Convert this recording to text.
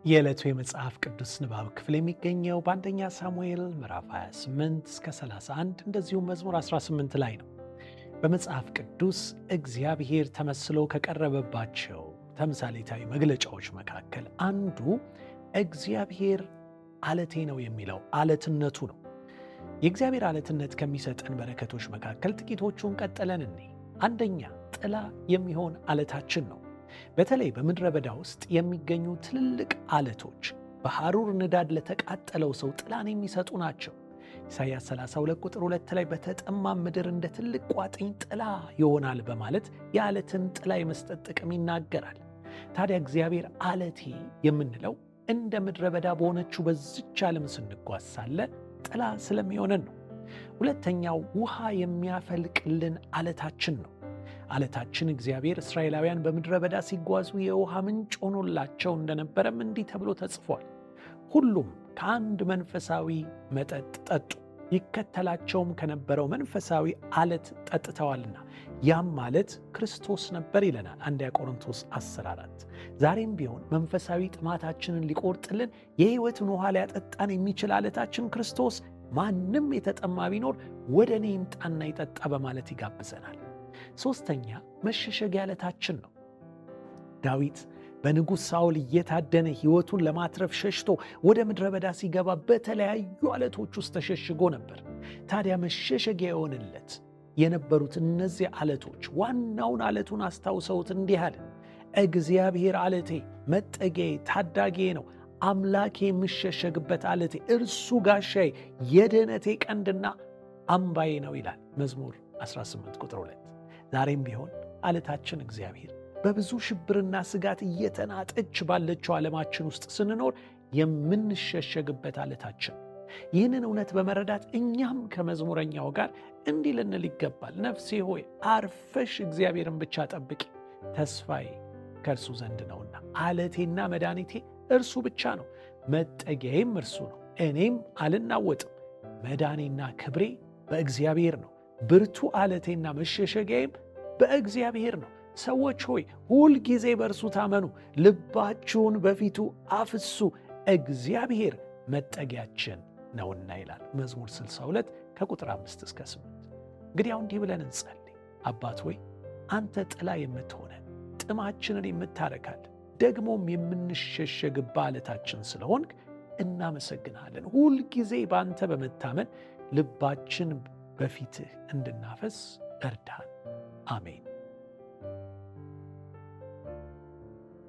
የዕለቱ የመጽሐፍ ቅዱስ ንባብ ክፍል የሚገኘው በአንደኛ ሳሙኤል ምዕራፍ 28 እስከ 31 እንደዚሁም መዝሙር 18 ላይ ነው። በመጽሐፍ ቅዱስ እግዚአብሔር ተመስሎ ከቀረበባቸው ተምሳሌታዊ መግለጫዎች መካከል አንዱ እግዚአብሔር አለቴ ነው የሚለው አለትነቱ ነው። የእግዚአብሔር አለትነት ከሚሰጠን በረከቶች መካከል ጥቂቶቹን ቀጥለን እንይ። አንደኛ፣ ጥላ የሚሆን አለታችን ነው። በተለይ በምድረ በዳ ውስጥ የሚገኙ ትልልቅ አለቶች በሐሩር ንዳድ ለተቃጠለው ሰው ጥላን የሚሰጡ ናቸው። ኢሳይያስ 32 ቁጥር 2 ላይ በተጠማ ምድር እንደ ትልቅ ቋጥኝ ጥላ ይሆናል በማለት የአለትን ጥላ የመስጠት ጥቅም ይናገራል። ታዲያ እግዚአብሔር አለቴ የምንለው እንደ ምድረ በዳ በሆነችው በዚች ዓለም ስንጓዝ ሳለ ጥላ ስለሚሆነን ነው። ሁለተኛው፣ ውሃ የሚያፈልቅልን አለታችን ነው። አለታችን እግዚአብሔር እስራኤላውያን በምድረ በዳ ሲጓዙ የውሃ ምንጭ ሆኖላቸው እንደነበረም እንዲህ ተብሎ ተጽፏል። ሁሉም ከአንድ መንፈሳዊ መጠጥ ጠጡ፣ ይከተላቸውም ከነበረው መንፈሳዊ አለት ጠጥተዋልና ያም ማለት ክርስቶስ ነበር ይለናል አንደኛ ቆሮንቶስ 10:4። ዛሬም ቢሆን መንፈሳዊ ጥማታችንን ሊቆርጥልን የሕይወትን ውሃ ሊያጠጣን የሚችል አለታችን ክርስቶስ፣ ማንም የተጠማ ቢኖር ወደ እኔ ይምጣና ይጠጣ በማለት ይጋብዘናል። ሦስተኛ፣ መሸሸጊያ አለታችን ነው። ዳዊት በንጉሥ ሳኦል እየታደነ ሕይወቱን ለማትረፍ ሸሽቶ ወደ ምድረ በዳ ሲገባ በተለያዩ አለቶች ውስጥ ተሸሽጎ ነበር። ታዲያ መሸሸጊያ የሆንለት የነበሩት እነዚህ አለቶች ዋናውን አለቱን አስታውሰውት እንዲህ አለ፣ እግዚአብሔር አለቴ፣ መጠጊያዬ፣ ታዳጊዬ ነው፣ አምላኬ፣ የምሸሸግበት አለቴ፣ እርሱ ጋሻዬ፣ የድኅነቴ ቀንድና አምባዬ ነው ይላል መዝሙር 18 ቁጥር 2። ዛሬም ቢሆን አለታችን እግዚአብሔር በብዙ ሽብርና ስጋት እየተናጠች ባለችው ዓለማችን ውስጥ ስንኖር የምንሸሸግበት አለታችን። ይህንን እውነት በመረዳት እኛም ከመዝሙረኛው ጋር እንዲህ ልንል ይገባል። ነፍሴ ሆይ አርፈሽ እግዚአብሔርን ብቻ ጠብቂ፣ ተስፋዬ ከእርሱ ዘንድ ነውና። አለቴና መድኃኒቴ እርሱ ብቻ ነው፣ መጠጊያዬም እርሱ ነው፣ እኔም አልናወጥም። መዳኔና ክብሬ በእግዚአብሔር ነው፣ ብርቱ አለቴና መሸሸጊያዬም በእግዚአብሔር ነው። ሰዎች ሆይ ሁልጊዜ በእርሱ ታመኑ፣ ልባችሁን በፊቱ አፍሱ፣ እግዚአብሔር መጠጊያችን ነውና ይላል መዝሙር 62 ከቁጥር 5 እስከ 8። እንግዲህ አሁን እንዲህ ብለን እንጸልይ። አባት ሆይ አንተ ጥላ የምትሆነን ጥማችንን የምታረካል ደግሞም የምንሸሸግባ አለታችን ስለሆንክ እናመሰግናለን። ሁልጊዜ በአንተ በመታመን ልባችን በፊትህ እንድናፈስ እርዳን። አሜን።